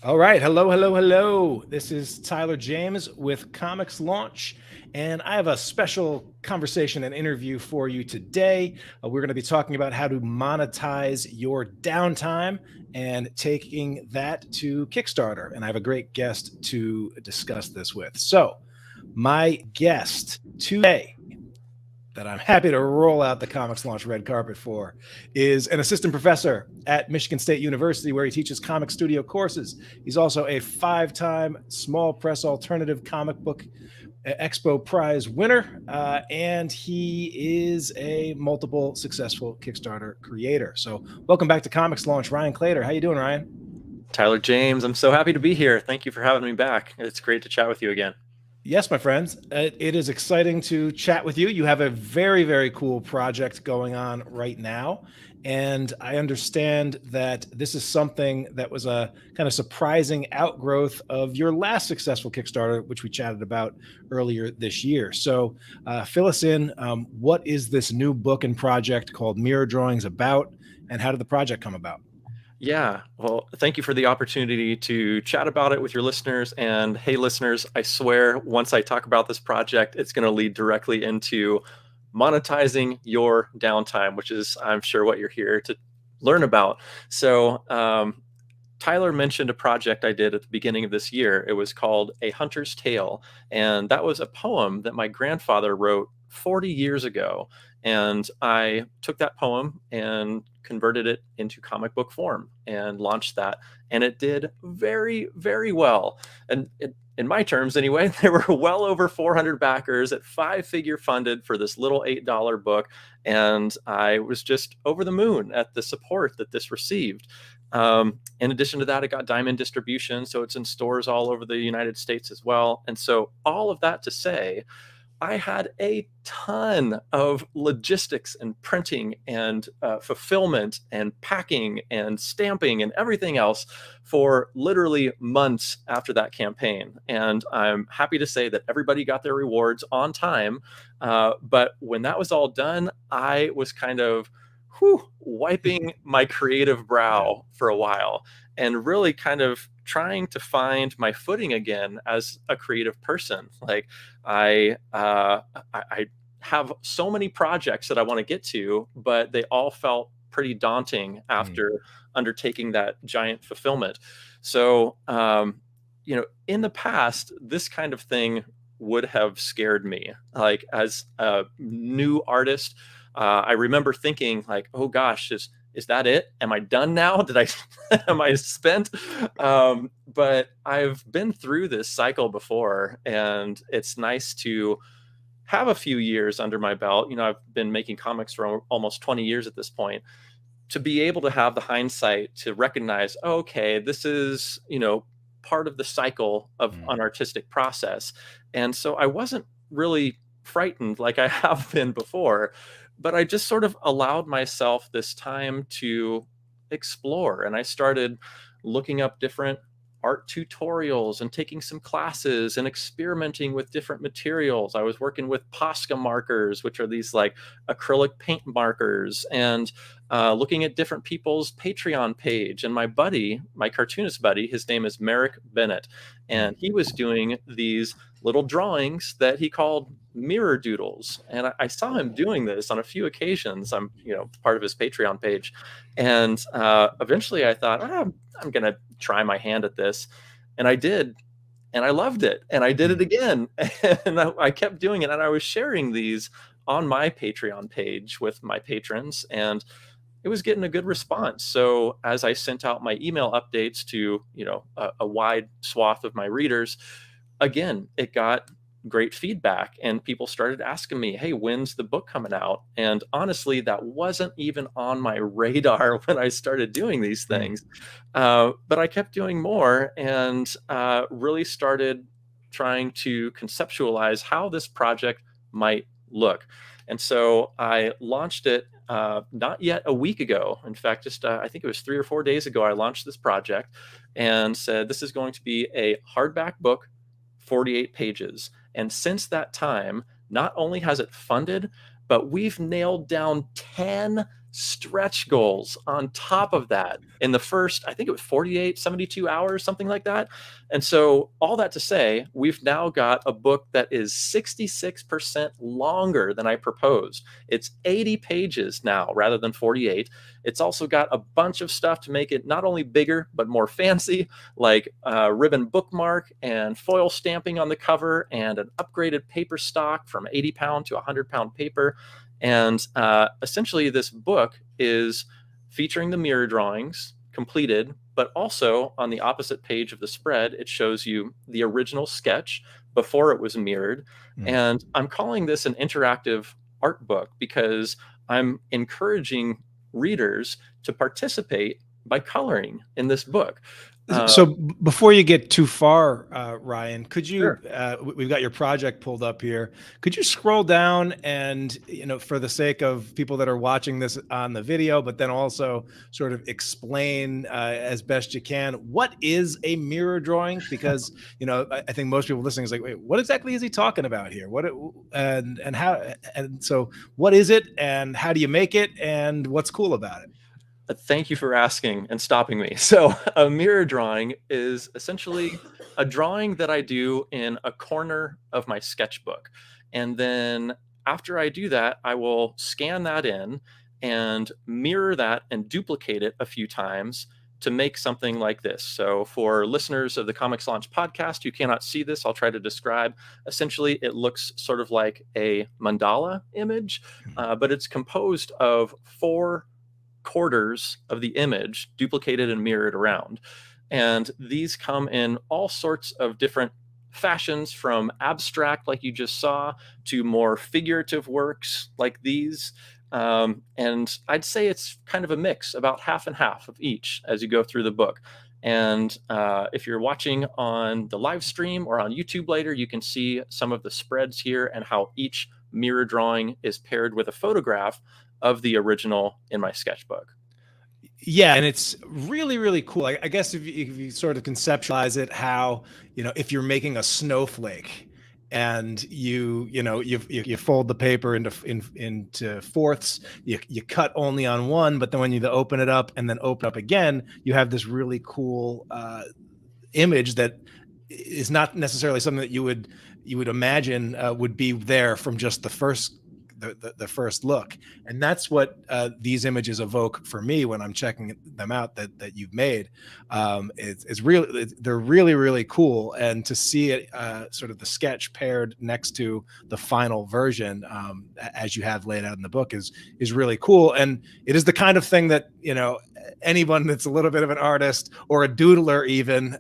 All right. Hello, hello, hello. This is Tyler James with Comics Launch, and I have a special conversation and interview for you today. We're going to be talking about how to monetize your downtime and taking that to Kickstarter. And I have a great guest to discuss this with. So, my guest today that I'm happy to roll out the Comics Launch red carpet for is an assistant professor at Michigan State University, where he teaches comic studio courses. He's also a 5-time Small Press Alternative Comic Book Expo Prize winner, and he is a multiple successful Kickstarter creator. So welcome back to Comics Launch, Ryan Claytor. How you doing, Ryan? Tyler James, I'm so happy to be here. Thank you for having me back. It's great to chat with you again. Yes, my friends. It is exciting to chat with you. You have a very, very cool project going on right now. And I understand that this is something that was a kind of surprising outgrowth of your last successful Kickstarter, which we chatted about earlier this year. So fill us in. What is this new book and project called Mirror Drawings about, and how did the project come about? Yeah, well, thank you for the opportunity to chat about it with your listeners. And hey, listeners, I swear once I talk about this project, it's going to lead directly into monetizing your downtime, which is, I'm sure, what you're here to learn about. So, Tyler mentioned a project I did at the beginning of this year. It was called A Hunter's Tale. And that was a poem that my grandfather wrote 40 years ago. And I took that poem and converted it into comic book form and launched that. And it did very, very well. And in my terms, anyway, there were well over 400 backers at 5-figure funded for this little $8 book. And I was just over the moon at the support that this received. In addition to that, it got diamond distribution, so it's in stores all over the United States as well. And so all of that to say, I had a ton of logistics and printing and fulfillment and packing and stamping and everything else for literally months after that campaign. And I'm happy to say that everybody got their rewards on time. But when that was all done, I was kind of wiping my creative brow for a while and really kind of trying to find my footing again as a creative person. Like I have so many projects that I want to get to, but they all felt pretty daunting after undertaking that giant fulfillment. So, in the past, this kind of thing would have scared me. Like as a new artist, I remember thinking like, oh gosh, is that it? Am I done now? Am I spent? But I've been through this cycle before, and it's nice to have a few years under my belt. I've been making comics for almost 20 years at this point, to be able to have the hindsight to recognize, oh, okay, this is, part of the cycle of an artistic process. And so I wasn't really frightened like I have been before, but I just sort of allowed myself this time to explore. And I started looking up different art tutorials and taking some classes and experimenting with different materials. I was working with Posca markers, which are these like acrylic paint markers, and looking at different people's Patreon page. And my buddy, my cartoonist buddy, his name is Merrick Bennett, and he was doing these little drawings that he called mirror doodles. And I saw him doing this on a few occasions. I'm, part of his Patreon page. And eventually I thought, I'm going to try my hand at this. And I did. And I loved it. And I did it again. And I kept doing it. And I was sharing these on my Patreon page with my patrons. And it was getting a good response. So as I sent out my email updates to, a wide swath of my readers, again, it got great feedback, and people started asking me, hey, when's the book coming out? And honestly, that wasn't even on my radar when I started doing these things. But I kept doing more and really started trying to conceptualize how this project might look. And so I launched it not yet a week ago. In fact, just I think it was 3 or 4 days ago, I launched this project and said, this is going to be a hardback book, 48 pages. And since that time, not only has it funded, but we've nailed down 10 stretch goals on top of that in the first, I think it was 48, 72 hours, something like that. And so all that to say, we've now got a book that is 66% longer than I proposed. It's 80 pages now rather than 48. It's also got a bunch of stuff to make it not only bigger, but more fancy, like ribbon bookmark and foil stamping on the cover and an upgraded paper stock from 80-pound to 100-pound paper. And essentially this book is featuring the mirror drawings completed, but also on the opposite page of the spread, it shows you the original sketch before it was mirrored. And I'm calling this an interactive art book because I'm encouraging readers to participate by coloring in this book. So before you get too far, Ryan, could you, Sure. we've got your project pulled up here. Could you scroll down and, for the sake of people that are watching this on the video, but then also sort of explain as best you can, what is a mirror drawing? Because, I think most people listening is like, wait, what exactly is he talking about here? And how, and so what is it and how do you make it and what's cool about it? Thank you for asking and stopping me. So a mirror drawing is essentially a drawing that I do in a corner of my sketchbook. And then after I do that, I will scan that in and mirror that and duplicate it a few times to make something like this. So for listeners of the ComixLaunch podcast, you cannot see this. I'll try to describe. Essentially, it looks sort of like a mandala image, but it's composed of 4 quarters of the image duplicated and mirrored around. And these come in all sorts of different fashions, from abstract, like you just saw, to more figurative works like these. And I'd say it's kind of a mix, about half and half of each as you go through the book. And if you're watching on the live stream or on YouTube later, you can see some of the spreads here and how each mirror drawing is paired with a photograph of the original in my sketchbook. Yeah, and it's really, really cool. I guess if you sort of conceptualize it, how, if you're making a snowflake and you fold the paper into fourths, you cut only on one, but then when you open it up and then open up again, you have this really cool image that is not necessarily something that you would imagine would be there from just the first look. And that's what these images evoke for me when I'm checking them out that you've made. They're really, really cool. And to see it sort of the sketch paired next to the final version, as you have laid out in the book, is really cool. And it is the kind of thing that, anyone that's a little bit of an artist or a doodler even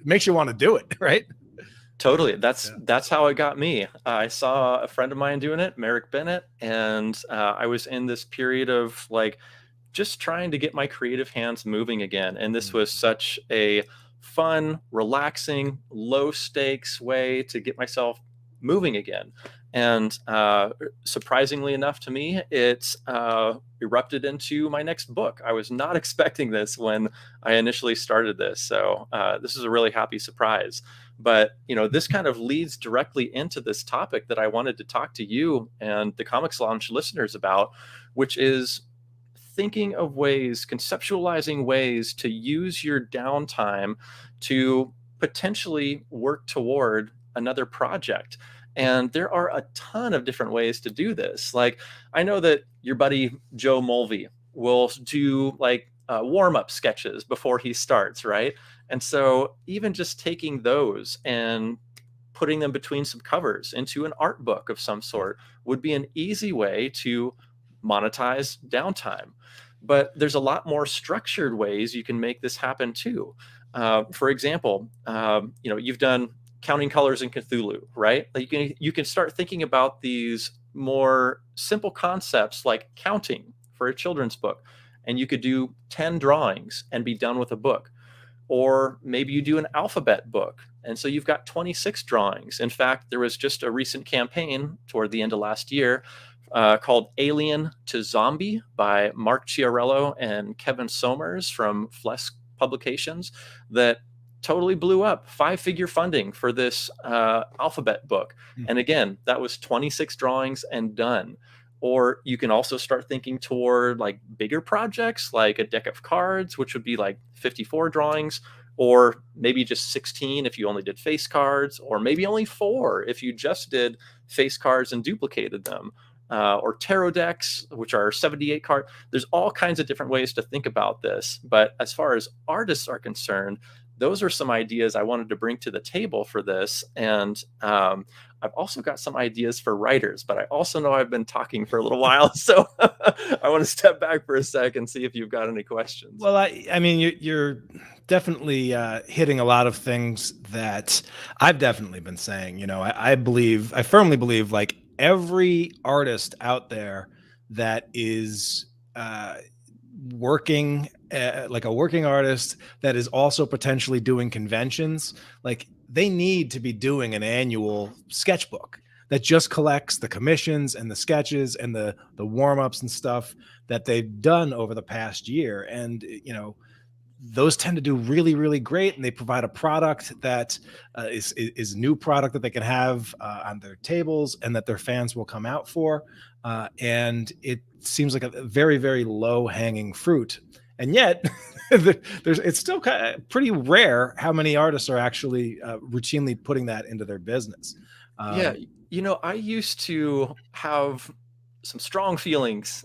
makes you want to do it, right? Totally. That's how it got me. I saw a friend of mine doing it, Merrick Bennett, and I was in this period of just trying to get my creative hands moving again. And this was such a fun, relaxing, low stakes way to get myself moving again. And surprisingly enough to me, it erupted into my next book. I was not expecting this when I initially started this. So this is a really happy surprise. But, this kind of leads directly into this topic that I wanted to talk to you and the ComixLaunch listeners about, which is thinking of ways, conceptualizing ways to use your downtime to potentially work toward another project. And there are a ton of different ways to do this. I know that your buddy Joe Mulvey will do warm-up sketches before he starts, right? And so even just taking those and putting them between some covers into an art book of some sort would be an easy way to monetize downtime. But there's a lot more structured ways you can make this happen too. For example, you've done Counting Colors in Cthulhu, right? You can start thinking about these more simple concepts like counting for a children's book, and you could do 10 drawings and be done with a book. Or maybe you do an alphabet book, and so you've got 26 drawings. In fact, there was just a recent campaign toward the end of last year called Alien to Zombie by Mark Chiarello and Kevin Somers from Flesk Publications that totally blew up. 5-figure funding for this alphabet book. And again, that was 26 drawings and done. Or you can also start thinking toward like bigger projects, like a deck of cards, which would be like 54 drawings, or maybe just 16 if you only did face cards, or maybe only 4 if you just did face cards and duplicated them, or tarot decks, which are 78 cards. There's all kinds of different ways to think about this. But as far as artists are concerned, those are some ideas I wanted to bring to the table for this. And I've also got some ideas for writers, but I also know I've been talking for a little while. So I want to step back for a sec and see if you've got any questions. Well, I mean, you're definitely hitting a lot of things that I've definitely been saying. You know, I firmly believe, like every artist out there that is working, like a working artist that is also potentially doing conventions, like they need to be doing an annual sketchbook that just collects the commissions and the sketches and the warm-ups and stuff that they've done over the past year. And you know, those tend to do really, really great, and they provide a product that is new product that they can have on their tables and that their fans will come out for. And it seems like a very, very low hanging fruit. And yet, it's still kind of pretty rare how many artists are actually routinely putting that into their business. Yeah, you know, I used to have some strong feelings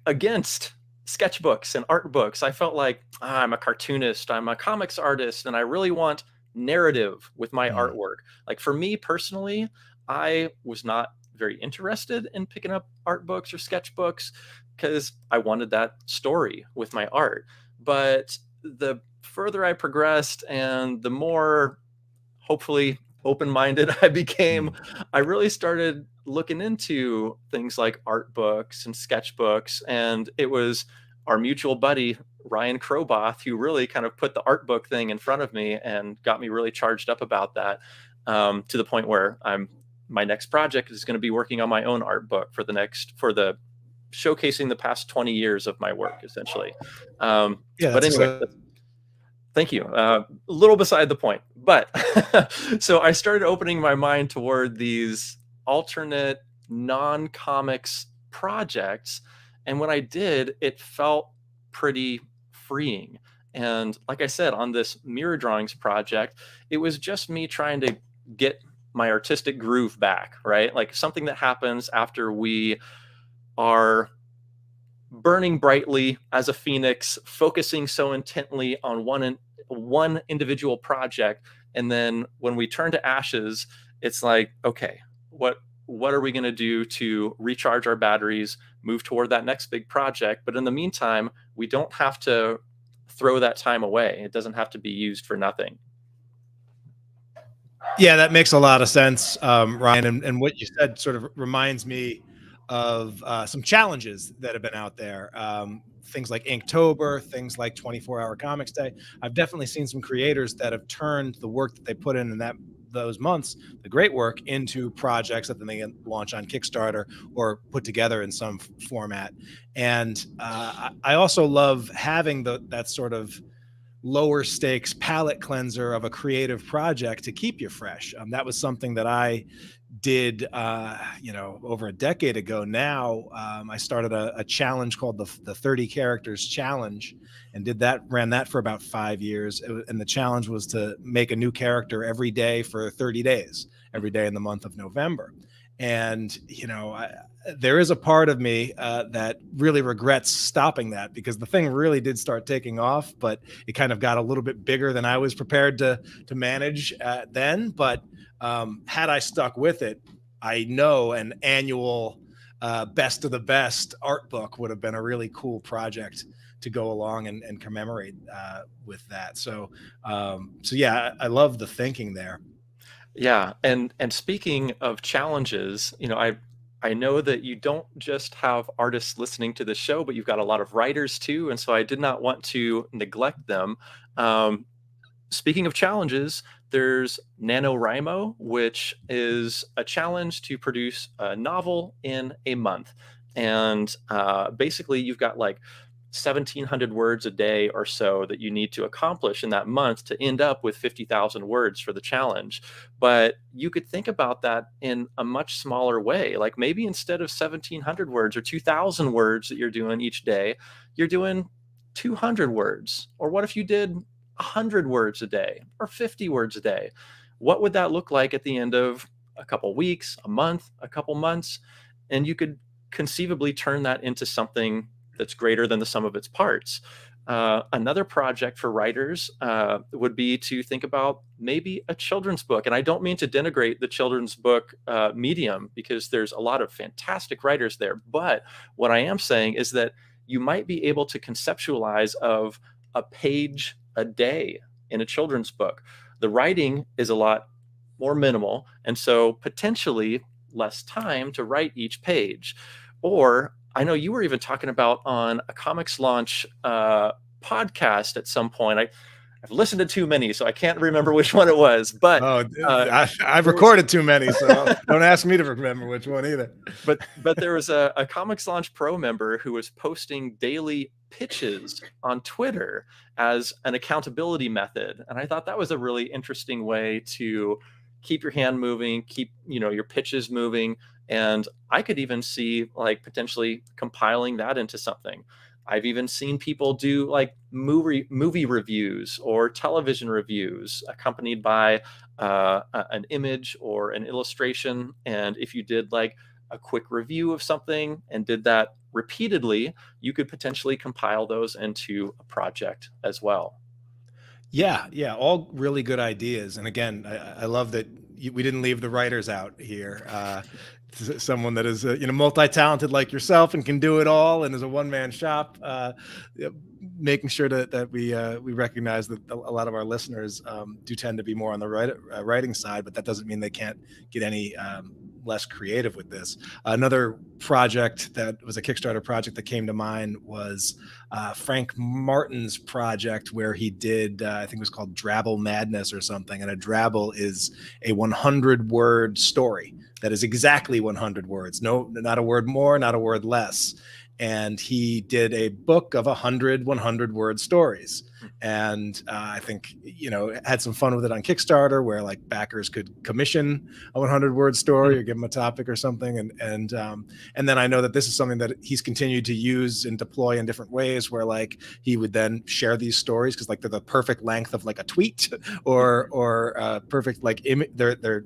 against sketchbooks and art books. I felt like I'm a cartoonist, I'm a comics artist, and I really want narrative with my Mm. artwork. Like for me personally, I was not very interested in picking up art books or sketchbooks because I wanted that story with my art. But the further I progressed and the more, hopefully, open-minded I became, I really started looking into things like art books and sketchbooks. And it was our mutual buddy, Ryan Kroboth, who really kind of put the art book thing in front of me and got me really charged up about that, to the point where my next project is going to be working on my own art book for the showcasing the past 20 years of my work, essentially. Yeah, But anyway, thank you. A little beside the point, but so I started opening my mind toward these alternate non-comics projects. And when I did, it felt pretty freeing. And like I said, on this mirror drawings project, it was just me trying to get my artistic groove back, right? Like something that happens after we are burning brightly as a phoenix, focusing so intently on one individual project, and then when we turn to ashes, it's like, okay, what are we going to do to recharge our batteries, move toward that next big project? But in the meantime, we don't have to throw that time away. It doesn't have to be used for nothing. Yeah, that makes a lot of sense, Ryan. And what you said sort of reminds me of some challenges that have been out there. Things like Inktober, things like 24-hour Comics Day. I've definitely seen some creators that have turned the work that they put in those months, the great work, into projects that then they can launch on Kickstarter or put together in some format. And I also love having that sort of lower stakes palette cleanser of a creative project to keep you fresh. That was something that I did, over a decade ago now. I started a challenge called the 30 characters challenge, and ran that for about 5 years. And the challenge was to make a new character every day for 30 days, every day in the month of November. And, there is a part of me that really regrets stopping that, because the thing really did start taking off, but it kind of got a little bit bigger than I was prepared to manage then. But had I stuck with it, I know an annual best of the best art book would have been a really cool project to go along and commemorate with that. So yeah, I love the thinking there. Yeah, and speaking of challenges, I know that you don't just have artists listening to the show, but you've got a lot of writers too, and so I did not want to neglect them. Speaking of challenges, there's NaNoWriMo, which is a challenge to produce a novel in a month. And basically, you've got like 1,700 words a day or so that you need to accomplish in that month to end up with 50,000 words for the challenge. But you could think about that in a much smaller way. Like maybe instead of 1,700 words or 2,000 words that you're doing each day, you're doing 200 words. Or what if you did 100 words a day or 50 words a day? What would that look like at the end of a couple weeks, a month, a couple months? And you could conceivably turn that into something that's greater than the sum of its parts. Another project for writers would be to think about maybe a children's book. And I don't mean to denigrate the children's book medium, because there's a lot of fantastic writers there. But what I am saying is that you might be able to conceptualize of a page a day in a children's book. The writing is a lot more minimal, and so potentially less time to write each page. Or I know you were even talking about on a ComixLaunch podcast at some point. I've listened to too many, so I can't remember which one it was. But I've recorded too many, so don't ask me to remember which one either. But there was a ComixLaunch Pro member who was posting daily pitches on Twitter as an accountability method, and I thought that was a really interesting way to keep your hand moving, keep your pitches moving. And I could even see like potentially compiling that into something. I've even seen people do like movie reviews or television reviews accompanied by an image or an illustration. And if you did like a quick review of something and did that repeatedly, you could potentially compile those into a project as well. Yeah, all really good ideas. And again, I love that we didn't leave the writers out here. Someone that is multi-talented like yourself and can do it all and is a one-man shop, making sure that we recognize that a lot of our listeners do tend to be more on the writing side, but that doesn't mean they can't get any less creative with this. Another project that was a Kickstarter project that came to mind was Frank Martin's project, where he did, I think it was called Drabble Madness or something. And a drabble is a 100-word story that is exactly 100 words. No, not a word more, not a word less. And he did a book of 100-word stories. And I think, had some fun with it on Kickstarter, where like backers could commission a 100-word story or give him a topic or something. And then I know that this is something that he's continued to use and deploy in different ways, where like he would then share these stories because like they're the perfect length of like a tweet or perfect like they're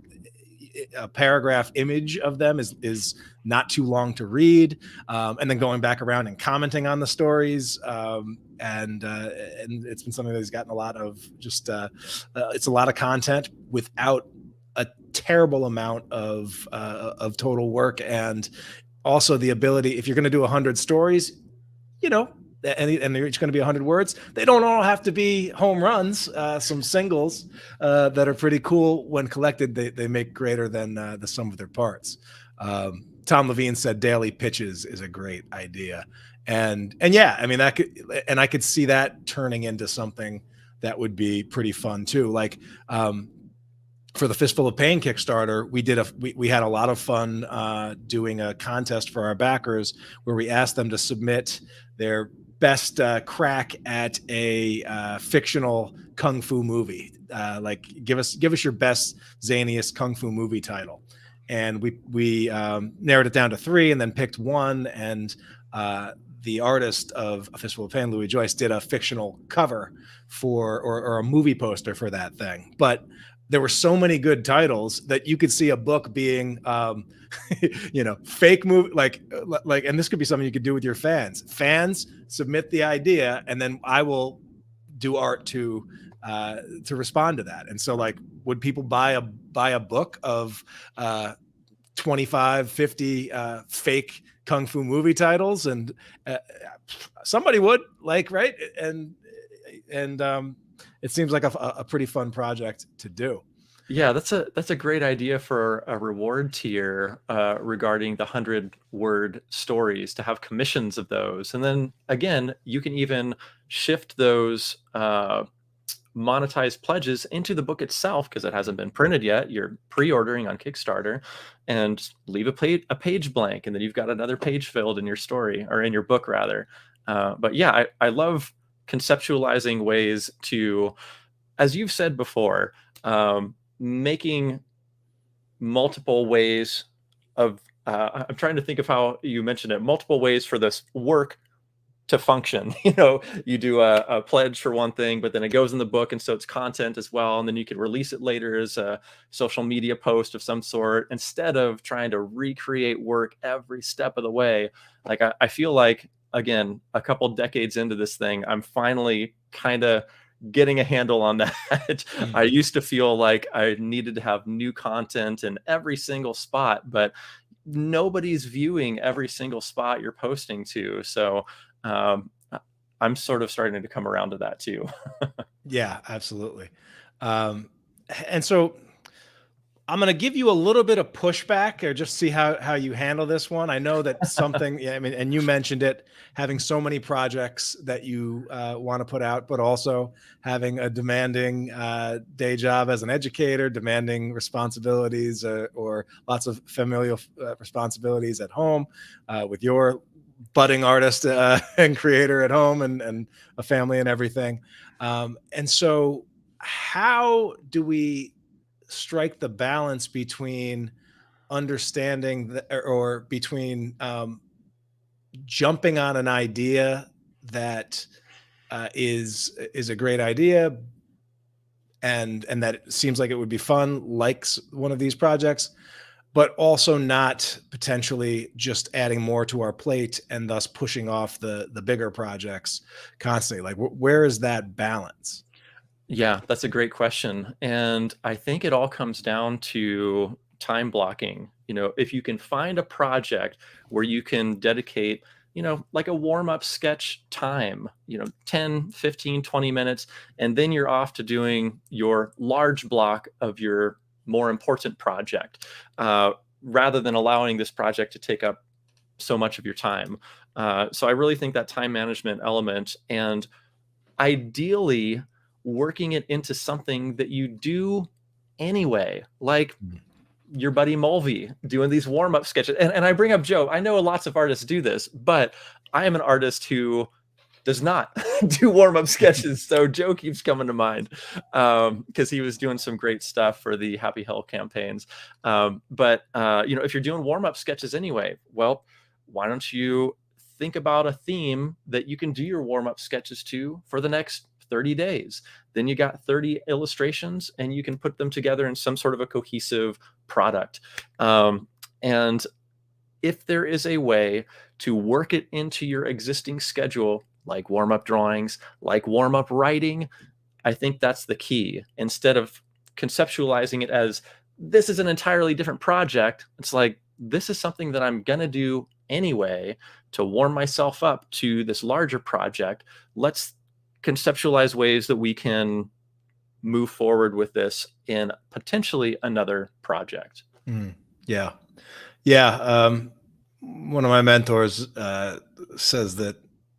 a paragraph image of them is not too long to read, and then going back around and commenting on the stories, and it's been something that he's gotten a lot of. Just it's a lot of content without a terrible amount of total work, and also the ability, if you're going to do 100 stories, and they're each going to be 100 words. They don't all have to be home runs. Some singles that are pretty cool when collected, they make greater than the sum of their parts. Tom Levine said daily pitches is a great idea, and yeah, I mean I could see that turning into something that would be pretty fun too. Like for the Fistful of Pain Kickstarter, we had a lot of fun doing a contest for our backers where we asked them to submit their best crack at a fictional kung fu movie. Like give us your best zaniest kung fu movie title, and we narrowed it down to 3 and then picked one. And the artist of A Fistful of Pain, Louis Joyce, did a fictional cover for or a movie poster for that thing. But there were so many good titles that you could see a book being fake movie, like, and this could be something you could do with your fans. Fans submit the idea, and then I will do art to respond to that. And so, like, would people buy a book of 25, 50 fake kung fu movie titles? And somebody would, like, right? And it seems like a pretty fun project to do. Yeah, that's a great idea for a reward tier regarding the 100-word stories, to have commissions of those. And then again, you can even shift those monetized pledges into the book itself, because it hasn't been printed yet. You're pre-ordering on Kickstarter, and leave a page blank, and then you've got another page filled in your story, or in your book rather. But yeah, I love conceptualizing ways to, as you've said before, making multiple ways of, I'm trying to think of how you mentioned it, multiple ways for this work to function. You do a pledge for one thing, but then it goes in the book, and so it's content as well, and then you could release it later as a social media post of some sort, instead of trying to recreate work every step of the way. Like I feel like, again, a couple decades into this thing, I'm finally kind of getting a handle on that. I used to feel like I needed to have new content in every single spot, but nobody's viewing every single spot you're posting to. So um, I'm sort of starting to come around to that too. Yeah, absolutely. Um, and so I'm going to give you a little bit of pushback, or just see how you handle this one. I know that something, yeah, I mean, and you mentioned it, having so many projects that you want to put out, but also having a demanding day job as an educator, demanding responsibilities, or lots of familial responsibilities at home, with your budding artist and creator at home, and a family and everything. And so, how do we strike the balance between understanding or between jumping on an idea that is a great idea, and that it seems like it would be fun, like one of these projects, but also not potentially just adding more to our plate and thus pushing off the bigger projects constantly? Like, where is that balance? Yeah, that's a great question. And I think it all comes down to time blocking. If you can find a project where you can dedicate, like a warm up sketch time, 10, 15, 20 minutes, and then you're off to doing your large block of your more important project, rather than allowing this project to take up so much of your time. So I really think that time management element, and ideally working it into something that you do anyway, like your buddy Mulvey doing these warm-up sketches. And I bring up Joe. I know lots of artists do this, but I am an artist who does not do warm-up sketches. So Joe keeps coming to mind, because he was doing some great stuff for the Happy Hell campaigns. But if you're doing warm-up sketches anyway, well, why don't you think about a theme that you can do your warm-up sketches to for the next 30 days? Then you got 30 illustrations, and you can put them together in some sort of a cohesive product. And if there is a way to work it into your existing schedule, like warm-up drawings, like warm-up writing, I think that's the key. Instead of conceptualizing it as this is an entirely different project, it's like, this is something that I'm going to do anyway to warm myself up to this larger project. Let's conceptualize ways that we can move forward with this in potentially another project. Yeah. Yeah. One of my mentors says that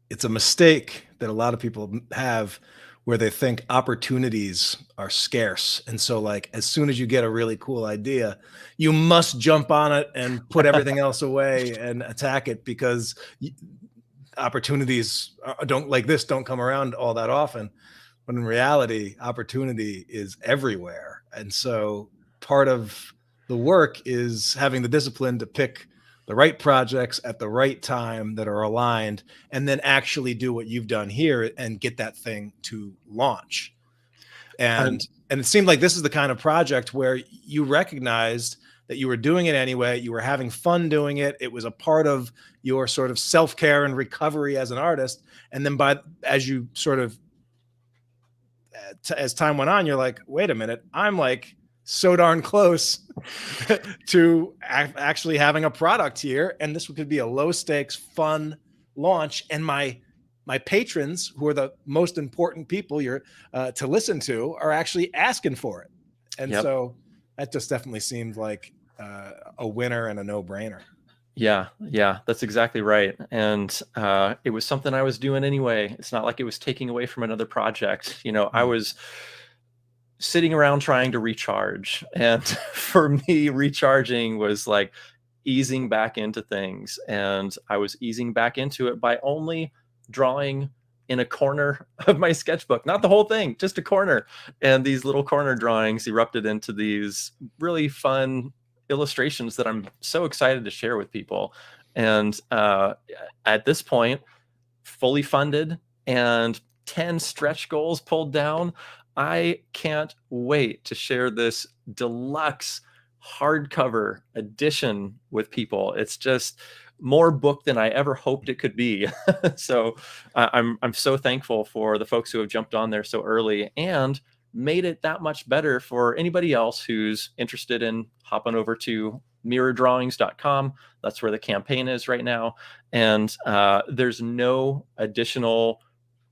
it's a mistake that a lot of people have, where they think opportunities are scarce. And so, like, as soon as you get a really cool idea, you must jump on it and put everything else away and attack it, because opportunities don't come around all that often. But in reality, opportunity is everywhere. And so part of the work is having the discipline to pick the right projects at the right time that are aligned, and then actually do what you've done here and get that thing to launch. And it seemed like this is the kind of project where you recognized that you were doing it anyway. You were having fun doing it. It was a part of your sort of self-care and recovery as an artist. And then as you sort of, as time went on, you're like, wait a minute, I'm like so darn close to actually having a product here. And this could be a low stakes, fun launch. And my patrons, who are the most important people you're to listen to, are actually asking for it. And so that just definitely seemed like a winner and a no-brainer. Yeah, that's exactly right. And it was something I was doing anyway. It's not like it was taking away from another project. I was sitting around trying to recharge. And for me, recharging was like easing back into things. And I was easing back into it by only drawing in a corner of my sketchbook, not the whole thing, just a corner. And these little corner drawings erupted into these really fun illustrations that I'm so excited to share with people. And at this point, fully funded and 10 stretch goals pulled down, I can't wait to share this deluxe hardcover edition with people. It's just more book than I ever hoped it could be. So I'm so thankful for the folks who have jumped on there so early and made it that much better for anybody else who's interested in hopping over to mirrordrawings.com. That's where the campaign is right now. And there's no additional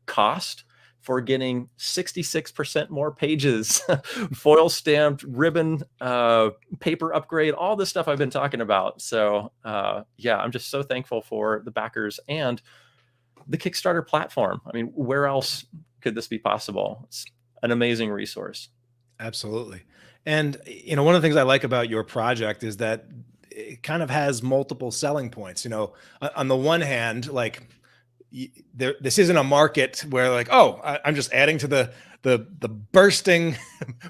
cost for getting 66% more pages, foil stamped, ribbon, paper upgrade, all this stuff I've been talking about. So yeah, I'm just so thankful for the backers and the Kickstarter platform. I mean, where else could this be possible? It's an amazing resource. Absolutely. And, you know, one of the things I like about your project is that it kind of has multiple selling points. You know, on the one hand, like, this isn't a market where like, oh, I'm just adding to the bursting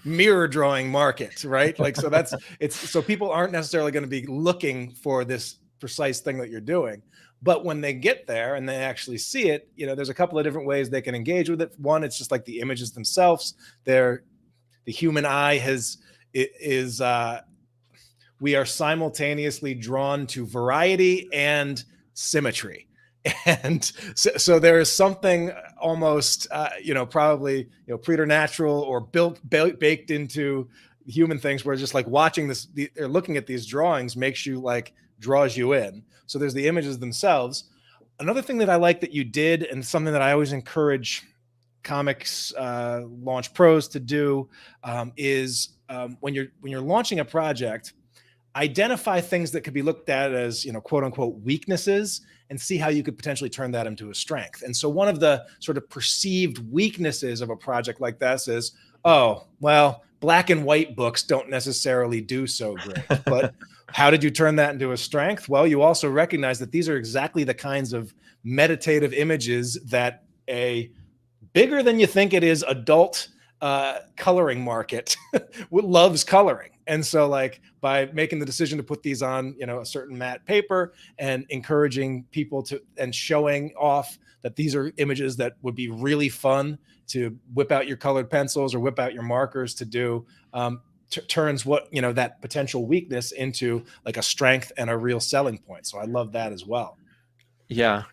mirror drawing market, right? Like, so so people aren't necessarily going to be looking for this precise thing that you're doing. But when they get there and they actually see it, you know, there's a couple of different ways they can engage with it. One, it's just like the images themselves. The human eye we are simultaneously drawn to variety and symmetry. And so there is something almost, probably, preternatural or baked into human things where just like watching this or looking at these drawings makes you like, draws you in. So there's the images themselves. Another thing that I like that you did, and something that I always encourage comics launch pros to do, is when you're launching a project, identify things that could be looked at as, quote unquote weaknesses, and see how you could potentially turn that into a strength. And so one of the sort of perceived weaknesses of a project like this is, oh, well, black and white books don't necessarily do so great. But how did you turn that into a strength? Well, you also recognize that these are exactly the kinds of meditative images that a bigger than you think it is adult coloring market loves coloring. And so like by making the decision to put these on, a certain matte paper and encouraging people to, and showing off that these are images that would be really fun to whip out your colored pencils or whip out your markers to do, turns what, that potential weakness into like a strength and a real selling point. So I love that as well. Yeah.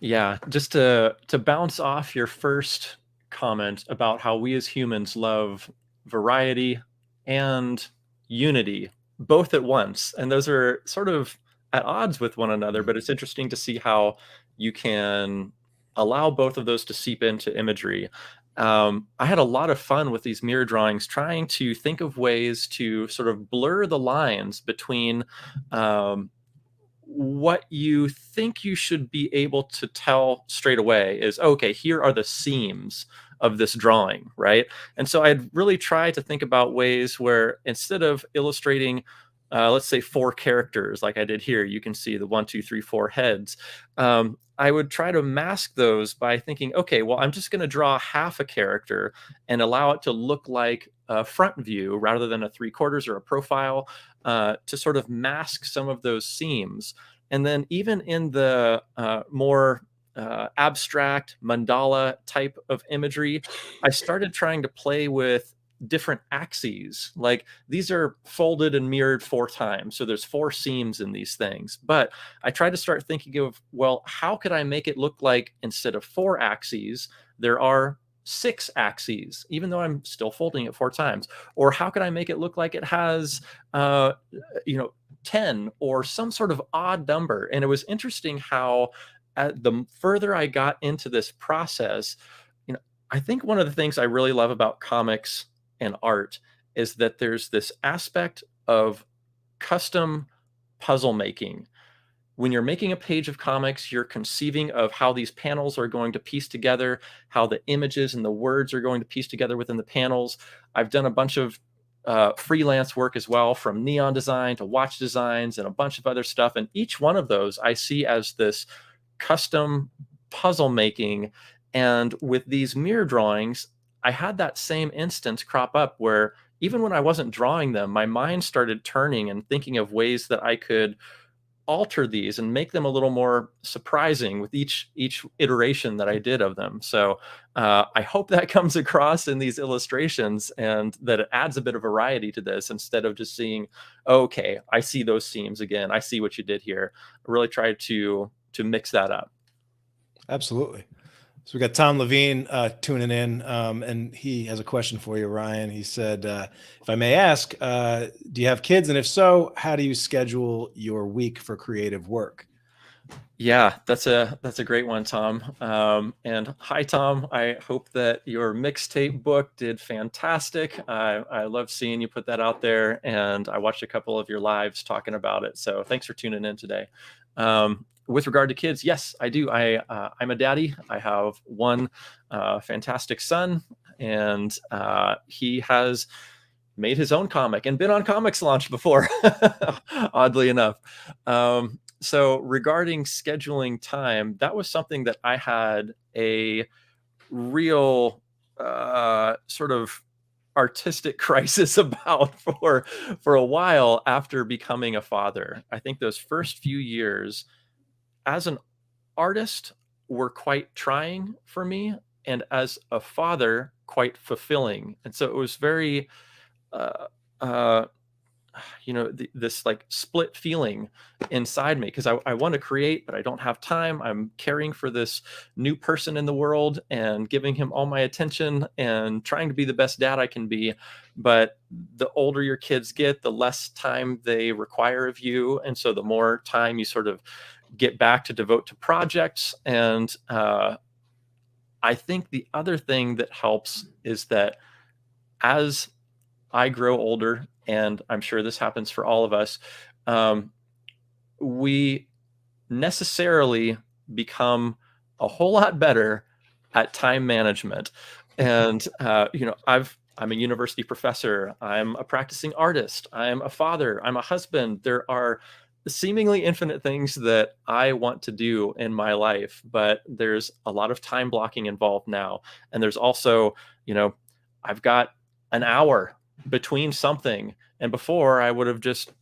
Just to bounce off your first comment about how we as humans love variety and unity both at once, and those are sort of at odds with one another, but it's interesting to see how you can allow both of those to seep into imagery. I had a lot of fun with these mirror drawings, trying to think of ways to sort of blur the lines between what you think you should be able to tell straight away is, okay, here are the seams of this drawing, right? And so I'd really try to think about ways where instead of illustrating, let's say 4 characters like I did here, you can see the 1, 2, 3, 4 heads. I would try to mask those by thinking, okay, well, I'm just going to draw half a character and allow it to look like a front view rather than a 3/4 or a profile, to sort of mask some of those seams. And then even in the more abstract mandala type of imagery, I started trying to play with different axes. Like these are folded and mirrored 4 times. So there's 4 seams in these things. But I tried to start thinking of, well, how could I make it look like instead of 4 axes, there are 6 axes, even though I'm still folding it 4 times? Or how could I make it look like it has, 10 or some sort of odd number? And it was interesting how the further I got into this process, I think one of the things I really love about comics and art is that there's this aspect of custom puzzle making. When you're making a page of comics, you're conceiving of how these panels are going to piece together, how the images and the words are going to piece together within the panels. I've done a bunch of freelance work as well, from neon design to watch designs and a bunch of other stuff. And each one of those I see as this custom puzzle making. And with these mirror drawings, I had that same instance crop up where even when I wasn't drawing them, my mind started turning and thinking of ways that I could alter these and make them a little more surprising with each iteration that I did of them. So I hope that comes across in these illustrations, and that it adds a bit of variety to this instead of just seeing, oh, okay, I see those seams again, I see what you did here. I really tried to mix that up. Absolutely. So we got Tom Levine tuning in, and he has a question for you, Ryan. He said, if I may ask, do you have kids? And if so, how do you schedule your week for creative work? Yeah, that's a great one, Tom. And hi, Tom. I hope that your mixtape book did fantastic. I love seeing you put that out there, and I watched a couple of your lives talking about it. So thanks for tuning in today. With regard to kids, yes, I do. I'm a daddy. I have one fantastic son, and he has made his own comic and been on ComixLaunch before, oddly enough. So regarding scheduling time, that was something that I had a real sort of artistic crisis about for a while after becoming a father. I think those first few years as an artist were quite trying for me, and as a father, quite fulfilling. And so it was very, uh, uh, this like split feeling inside me, because I want to create, but I don't have time. I'm caring for this new person in the world and giving him all my attention and trying to be the best dad I can be. But the older your kids get, the less time they require of you. And so the more time you sort of get back to devote to projects. And I think the other thing that helps is that as I grow older, and I'm sure this happens for all of us, we necessarily become a whole lot better at time management. And I'm a university professor. I'm a practicing artist. I'm a father. I'm a husband. There are seemingly infinite things that I want to do in my life, but there's a lot of time blocking involved now. And there's also, I've got an hour between something. And before, I would have just,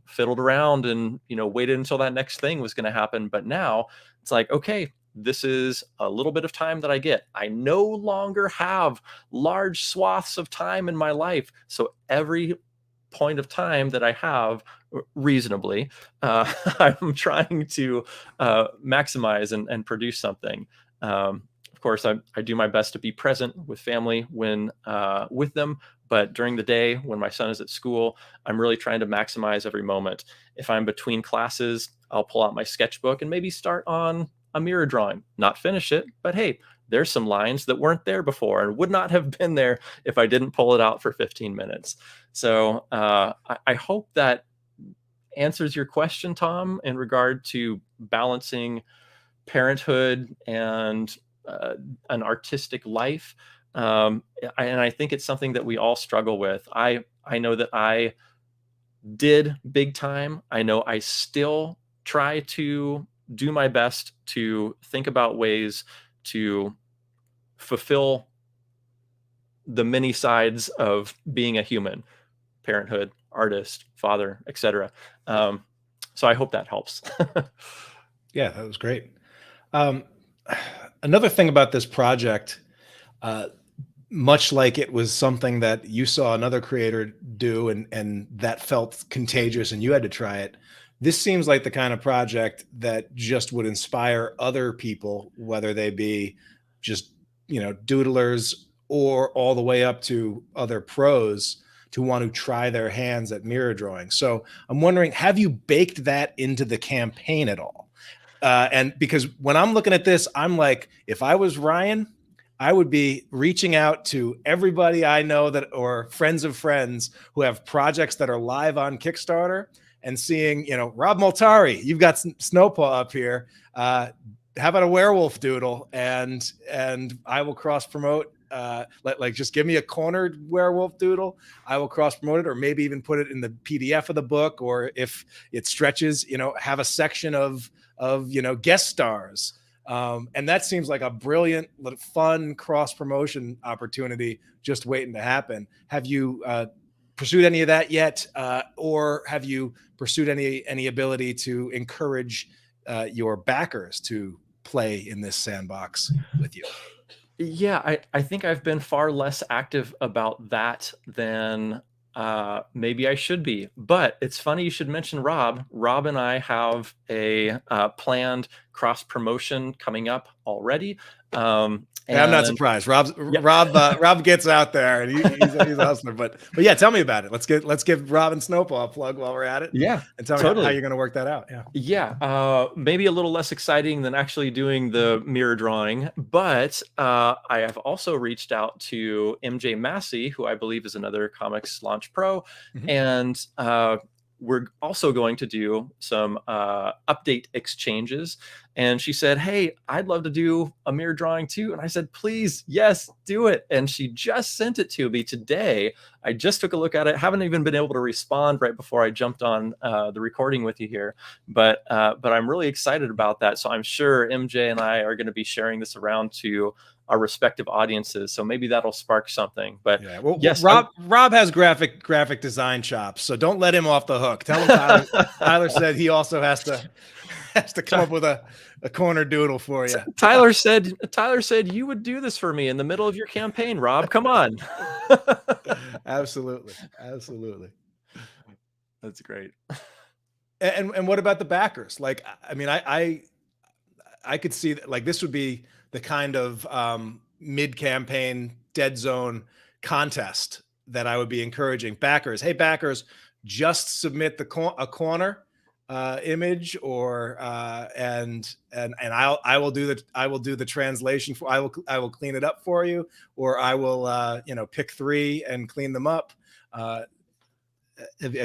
fiddled around and, waited until that next thing was going to happen. But now it's like, okay, this is a little bit of time that I get. I no longer have large swaths of time in my life. So every point of time that I have reasonably, I'm trying to maximize and produce something. Of course, I do my best to be present with family when with them. But during the day, when my son is at school, I'm really trying to maximize every moment. If I'm between classes, I'll pull out my sketchbook and maybe start on a mirror drawing. Not finish it, but hey, there's some lines that weren't there before and would not have been there if I didn't pull it out for 15 minutes. So I hope that answers your question, Tom, in regard to balancing parenthood and an artistic life. And I think it's something that we all struggle with. I know that I did big time. I know I still try to do my best to think about ways to fulfill the many sides of being a human: parenthood, artist, father, etc. So I hope that helps. Yeah, that was great. Another thing about this project, much like it was something that you saw another creator do and that felt contagious and you had to try it, this seems like the kind of project that just would inspire other people, whether they be just, doodlers or all the way up to other pros, to want to try their hands at mirror drawing. So I'm wondering, have you baked that into the campaign at all? And because when I'm looking at this, I'm like, if I was Ryan, I would be reaching out to everybody I know that, or friends of friends who have projects that are live on Kickstarter, and seeing, Rob Multari, you've got Snowpaw up here. How about a werewolf doodle? And I will cross promote. Like just give me a cornered werewolf doodle. I will cross promote it, or maybe even put it in the PDF of the book, or if it stretches, have a section of guest stars. And that seems like a brilliant, fun cross promotion opportunity just waiting to happen. Have you pursued any of that yet, or have you pursued any ability to encourage your backers to play in this sandbox with you? Yeah, I think I've been far less active about that than maybe I should be. But it's funny you should mention Rob. Rob and I have a planned cross promotion coming up already. Hey, I'm not And surprised. yeah, Rob gets out there and he's a hustler. But yeah, tell me about it. Let's give Rob and Snowpaw a plug while we're at it, yeah, and tell me how totally. you're going to work that out. Yeah. Yeah, maybe a little less exciting than actually doing the mirror drawing, but I have also reached out to MJ Massey, who I believe is another Comics Launch Pro, Mhm. and we're also going to do some update exchanges. And she said, "Hey, I'd love to do a mirror drawing too." And I said, "Please, yes, do it." And she just sent it to me today. I just took a look at it. Haven't even been able to respond right before I jumped on the recording with you here, but I'm really excited about that. So I'm sure MJ and I are going to be sharing this around to our respective audiences. So maybe that'll spark something. But Yeah. Well, yes, Rob has graphic design chops, so don't let him off the hook. Tell him Tyler said he also has to come up with a corner doodle for you. Tyler said you would do this for me in the middle of your campaign, Rob. Come on. Absolutely. That's great. And what about the backers? Like, I mean, I could see that, like, this would be the kind of mid-campaign dead zone contest that I would be encouraging backers. Hey, backers, just submit a corner image, or and I will do the translation for. I will clean it up for you, or I will pick 3 and clean them up. Have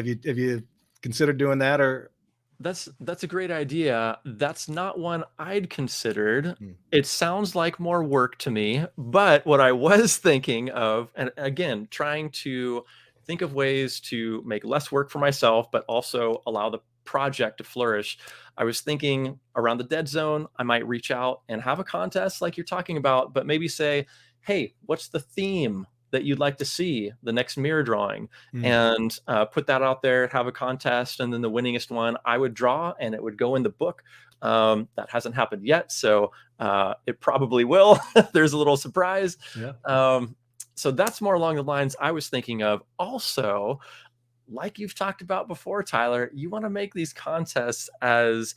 you considered doing that? Or That's a great idea. That's not one I'd considered. Hmm. It sounds like more work to me, but what I was thinking of, and again, trying to think of ways to make less work for myself, but also allow the project to flourish. I was thinking around the dead zone, I might reach out and have a contest like you're talking about, but maybe say, "Hey, what's the theme that you'd like to see the next mirror drawing?" And put that out there, have a contest, and then the winningest one I would draw, and it would go in the book. That hasn't happened yet, so it probably will. There's a little surprise. Yeah. So that's more along the lines I was thinking of. Also, like you've talked about before, Tyler, you want to make these contests as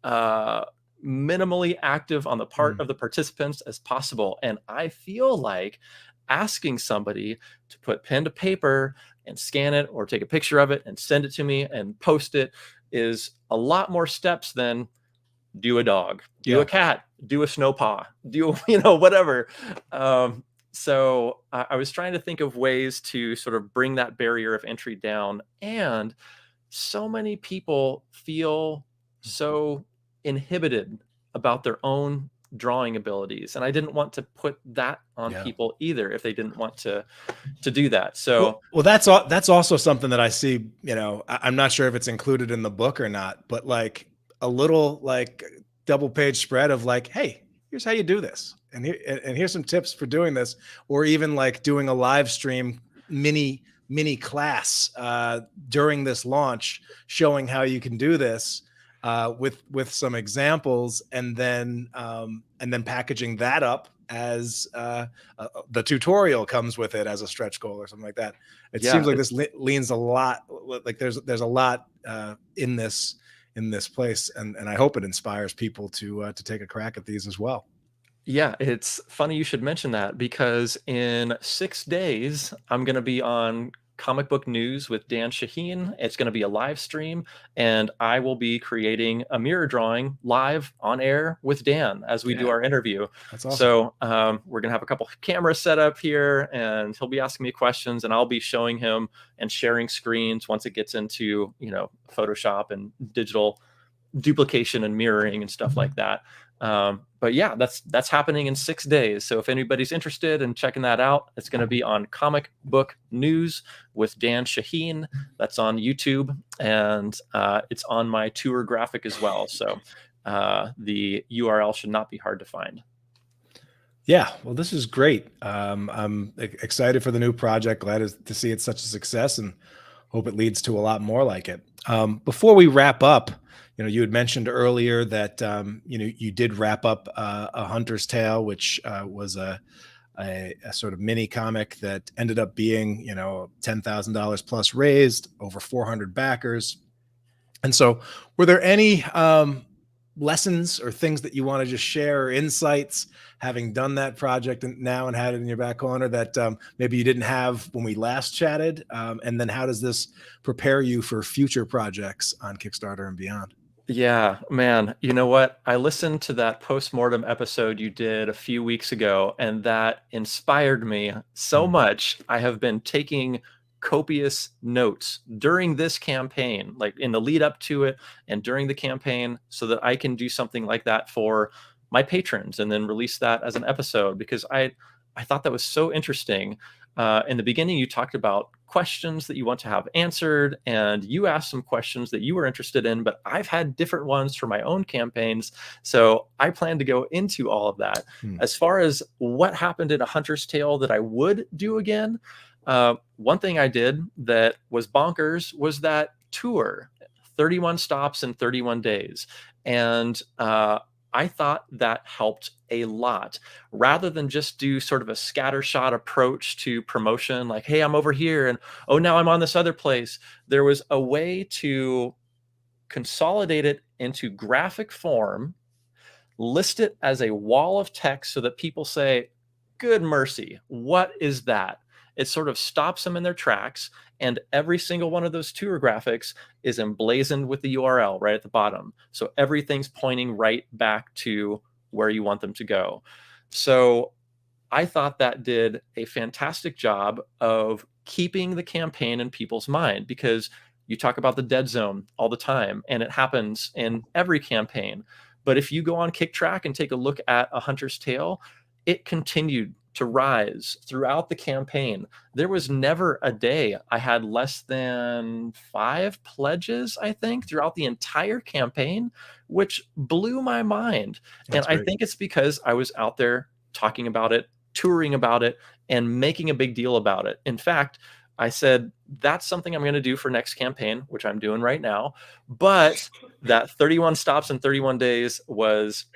minimally active on the part of the participants as possible. And I feel like asking somebody to put pen to paper and scan it, or take a picture of it and send it to me and post it, is a lot more steps than do a dog, do a cat, do a snowpaw, do whatever. So I was trying to think of ways to sort of bring that barrier of entry down. And so many people feel so inhibited about their own drawing abilities, and I didn't want to put that on people either if they didn't want to do that. So well, that's also something that I see. I'm not sure if it's included in the book or not, but like a little like double page spread of like, hey, here's how you do this, and here's some tips for doing this, or even like doing a live stream mini class during this launch, showing how you can do this with some examples, and then packaging that up as the tutorial comes with it as a stretch goal or something like that. It seems like this leans a lot, like there's a lot in this place, and I hope it inspires people to take a crack at these as well. Yeah, it's funny you should mention that, because in 6 days I'm going to be on Comic Book News with Dan Shaheen. It's going to be a live stream, and I will be creating a mirror drawing live on air with Dan as we do our interview. That's awesome. So we're going to have a couple cameras set up here, and he'll be asking me questions, and I'll be showing him and sharing screens once it gets into Photoshop and digital duplication and mirroring and stuff like that. But yeah, that's happening in 6 days. So if anybody's interested in checking that out, it's going to be on Comic Book News with Dan Shaheen. That's on YouTube, and it's on my tour graphic as well. So the URL should not be hard to find. Yeah, well, this is great. I'm excited for the new project. Glad to see it's such a success, and hope it leads to a lot more like it. Before we wrap up, you had mentioned earlier that you did wrap up A Hunter's Tale, which was a sort of mini comic that ended up being $10,000 plus raised, over 400 backers. And so, were there any lessons or things that you want to just share, or insights, having done that project and had it in your back corner, that maybe you didn't have when we last chatted? And then how does this prepare you for future projects on Kickstarter and beyond? Yeah, man. You know what? I listened to that postmortem episode you did a few weeks ago, and that inspired me so much. I have been taking copious notes during this campaign, like in the lead up to it and during the campaign, so that I can do something like that for my patrons and then release that as an episode, because I thought that was so interesting. In the beginning, you talked about questions that you want to have answered, and you asked some questions that you were interested in, but I've had different ones for my own campaigns. So I plan to go into all of that. As far as what happened in A Hunter's Tale that I would do again, one thing I did that was bonkers was that tour, 31 stops in 31 days. And I thought that helped a lot, rather than just do sort of a scattershot approach to promotion, like, hey, I'm over here, and oh, now I'm on this other place. There was a way to consolidate it into graphic form, list it as a wall of text so that people say, good mercy, what is that? It sort of stops them in their tracks, and every single one of those tour graphics is emblazoned with the URL right at the bottom. So everything's pointing right back to where you want them to go. So I thought that did a fantastic job of keeping the campaign in people's mind, because you talk about the dead zone all the time, and it happens in every campaign. But if you go on KickTrack and take a look at A Hunter's Tale, it continued to rise throughout the campaign. There was never a day I had less than 5 pledges, I think, throughout the entire campaign, which blew my mind. That's and great. I think it's because I was out there talking about it, touring about it, and making a big deal about it. In fact, I said, that's something I'm going to do for next campaign, which I'm doing right now. But that 31 stops in 31 days was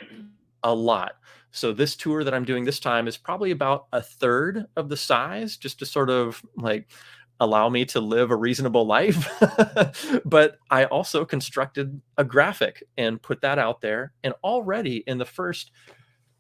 a lot. So this tour that I'm doing this time is probably about a third of the size, just to sort of like allow me to live a reasonable life. But I also constructed a graphic and put that out there. And already in the first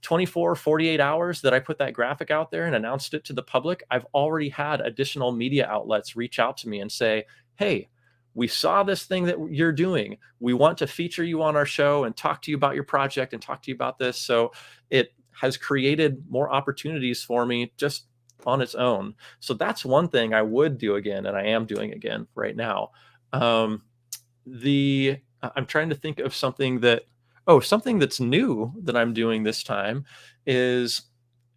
24, 48 hours that I put that graphic out there and announced it to the public, I've already had additional media outlets reach out to me and say, hey, we saw this thing that you're doing. We want to feature you on our show and talk to you about your project and talk to you about this. So it has created more opportunities for me just on its own. So that's one thing I would do again, and I am doing again right now. I'm trying to think of something that's new that I'm doing this time is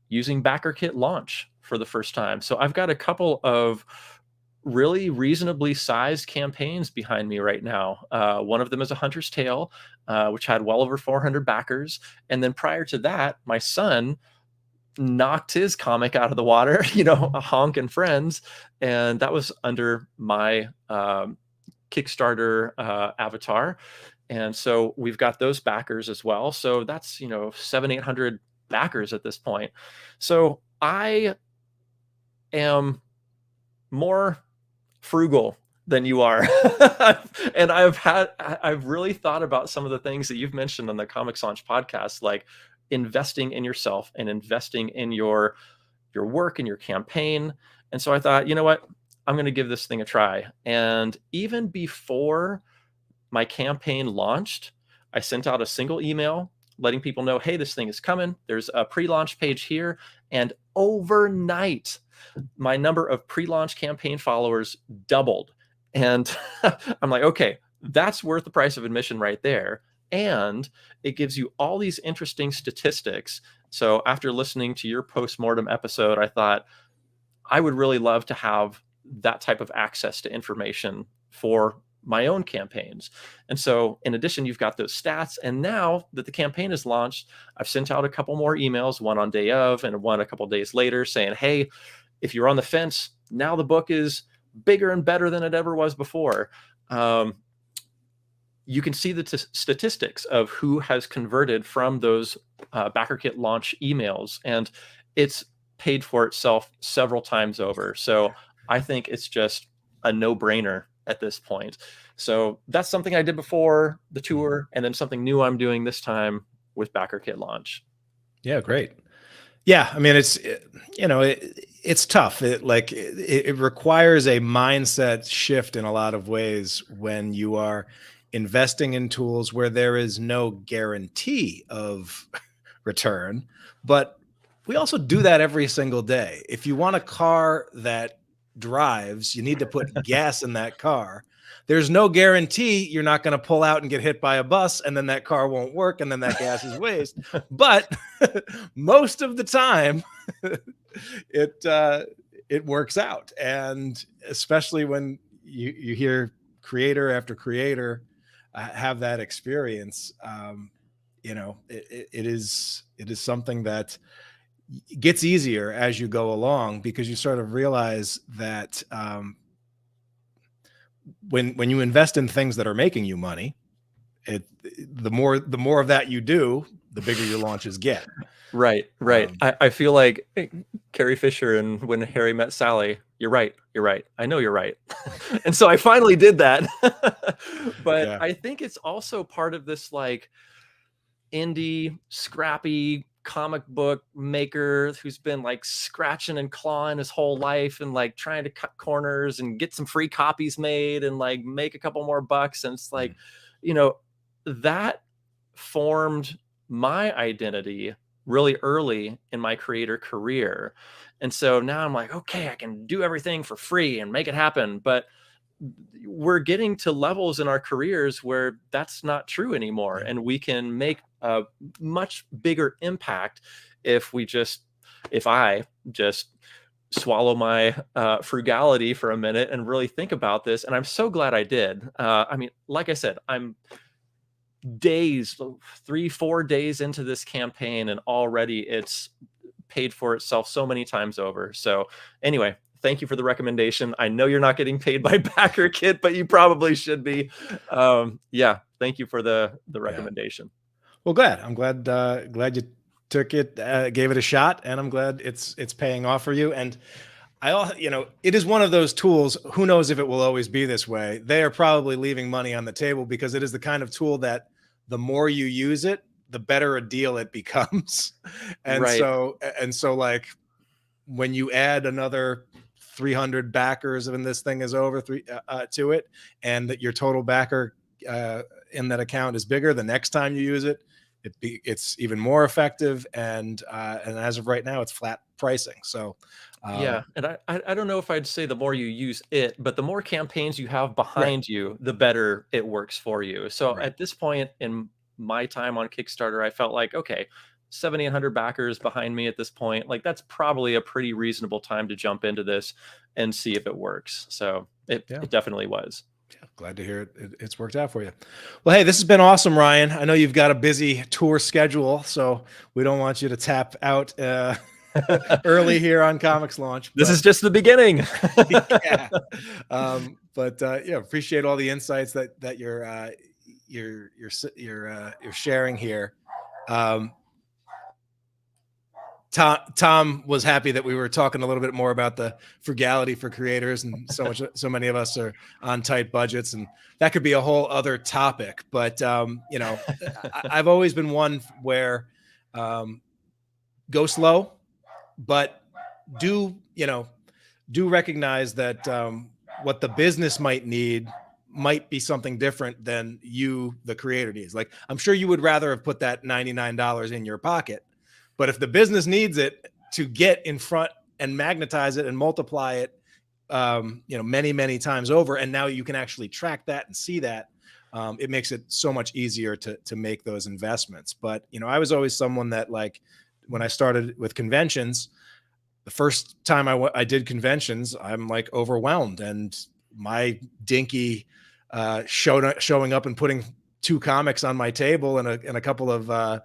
using BackerKit Launch for the first time. So I've got a couple of really reasonably sized campaigns behind me right now. One of them is A Hunter's Tale, which had well over 400 backers. And then prior to that, my son knocked his comic out of the water, A Honk and Friends. And that was under my Kickstarter avatar. And so we've got those backers as well. So that's, 700-800 backers at this point. So I am more frugal than you are. And I've really thought about some of the things that you've mentioned on the ComixLaunch podcast, like investing in yourself and investing in your work and your campaign. And so I thought, you know what, I'm going to give this thing a try. And even before my campaign launched, I sent out a single email letting people know, hey, this thing is coming. There's a pre-launch page here. And overnight, my number of pre-launch campaign followers doubled. And I'm like, okay, that's worth the price of admission right there. And it gives you all these interesting statistics. So after listening to your postmortem episode, I thought I would really love to have that type of access to information for my own campaigns. And so in addition, you've got those stats. And now that the campaign is launched, I've sent out a couple more emails, one on day of and one a couple days later, saying, hey, if you're on the fence, now the book is bigger and better than it ever was before. You can see the statistics of who has converted from those BackerKit launch emails, and it's paid for itself several times over. So I think it's just a no-brainer at this point. So that's something I did before the tour, and then something new I'm doing this time with BackerKit launch. Yeah, great. Yeah, I mean, it's tough. It requires a mindset shift in a lot of ways when you are investing in tools where there is no guarantee of return, but we also do that every single day. If you want a car that drives, you need to put gas in that car. There's no guarantee you're not going to pull out and get hit by a bus and then that car won't work and then that gas is waste. But most of the time it works out. And especially when you hear creator after creator have that experience, it is something that gets easier as you go along, because you sort of realize that when you invest in things that are making you money, the more of that you do, the bigger your launches get. Right. I feel like Carrie Fisher and When Harry Met Sally, you're right. I know you're right. And so I finally did that. But yeah. I think it's also part of this like indie, scrappy comic book maker who's been like scratching and clawing his whole life and like trying to cut corners and get some free copies made and like make a couple more bucks. And it's like, that formed my identity really early in my creator career. And so now I'm like, okay, I can do everything for free and make it happen. But we're getting to levels in our careers where that's not true anymore. And we can make a much bigger impact if I just swallow my frugality for a minute and really think about this. And I'm so glad I did. I mean, like I said, I'm 3-4 days into this campaign, and already it's paid for itself so many times over. So anyway, thank you for the recommendation. I know you're not getting paid by BackerKit, but you probably should be. Yeah, thank you for the recommendation. Well, I'm glad you took it, gave it a shot, and I'm glad it's paying off for you. And it is one of those tools. Who knows if it will always be this way? They are probably leaving money on the table because it is the kind of tool that the more you use it, the better a deal it becomes. And right. so like when you add another 300 backers when this thing is over to it, and that your total backer in that account is bigger, the next time you use it, it's even more effective. And as of right now, it's flat pricing. So yeah, and I don't know if I'd say the more you use it, but the more campaigns you have behind you, the better it works for you. So at this point in my time on Kickstarter, I felt like, okay, 7,800 backers behind me at this point, like that's probably a pretty reasonable time to jump into this and see if it works. So it definitely was. Yeah, glad to hear it's worked out for you. Well, hey, this has been awesome, Ryan. I know you've got a busy tour schedule, so we don't want you to tap out early here on ComixLaunch. This is just the beginning. Yeah. Appreciate all the insights that you're sharing here. Tom was happy that we were talking a little bit more about the frugality for creators, and so many of us are on tight budgets, and that could be a whole other topic. But I've always been one where go slow, but do recognize that what the business might need might be something different than you, the creator, needs. Like, I'm sure you would rather have put that $99 in your pocket. But if the business needs it to get in front and magnetize it and multiply it, many, many times over, and now you can actually track that and see that, it makes it so much easier to make those investments. But, I was always someone that, like, when I started with conventions, the first time I did conventions, I'm like overwhelmed, and my dinky showing up and putting 2 comics on my table and a couple of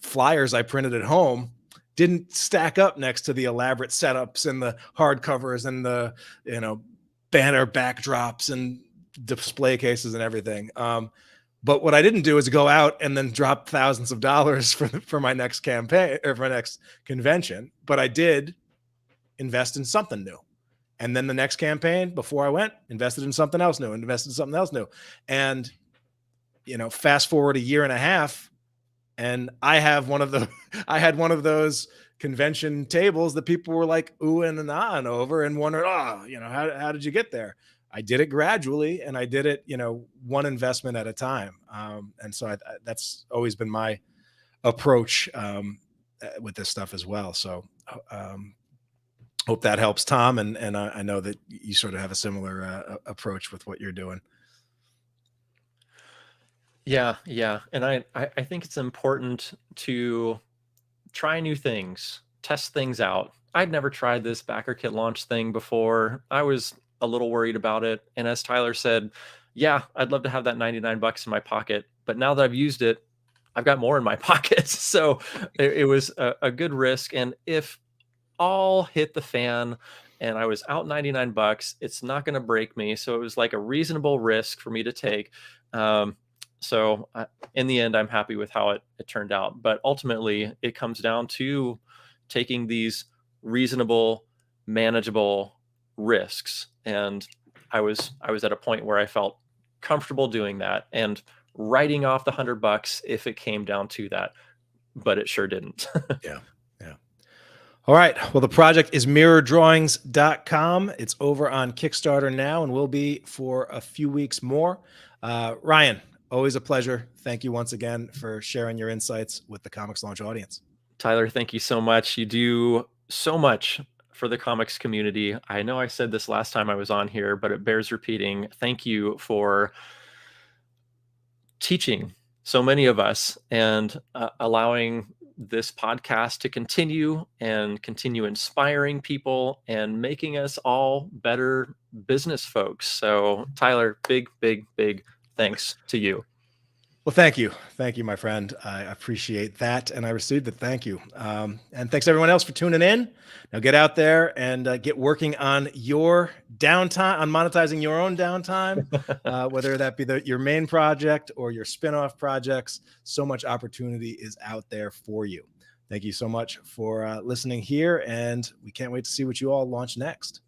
flyers I printed at home didn't stack up next to the elaborate setups and the hardcovers and the, banner backdrops and display cases and everything. But what I didn't do is go out and then drop thousands of dollars for my next campaign or for my next convention. But I did invest in something new. And then the next campaign before I went, invested in something else new, And, fast forward a year and a half, and I had one of those convention tables that people were like oohing and ahhing over and wondering, how did you get there? I did it gradually, and I did it, one investment at a time. And so that's always been my approach with this stuff as well. So hope that helps, Tom. And I know that you sort of have a similar approach with what you're doing. Yeah. And I think it's important to try new things, test things out. I'd never tried this backer kit launch thing before. I was a little worried about it. And as Tyler said, yeah, I'd love to have that $99 in my pocket. But now that I've used it, I've got more in my pockets. So it was a good risk. And if all hit the fan and I was out $99, it's not going to break me. So it was like a reasonable risk for me to take. So in the end, I'm happy with how it turned out. But ultimately, it comes down to taking these reasonable, manageable risks. And I was at a point where I felt comfortable doing that and writing off the $100 if it came down to that. But it sure didn't. Yeah. All right. Well, the project is mirrordrawings.com. It's over on Kickstarter now and will be for a few weeks more. Ryan, always a pleasure. Thank you once again for sharing your insights with the Comics Launch audience. Tyler, thank you so much. You do so much for the comics community. I know I said this last time I was on here, but it bears repeating. Thank you for teaching so many of us and allowing this podcast to continue inspiring people and making us all better business folks. So Tyler, big thanks to you. Well, thank you, my friend. I appreciate that, and I received it. Thank you, and thanks everyone else for tuning in. Now get out there and get working on your downtime, on monetizing your own downtime, whether that be your main project or your spin-off projects. So much opportunity is out there for you. Thank you so much for listening here, and we can't wait to see what you all launch next.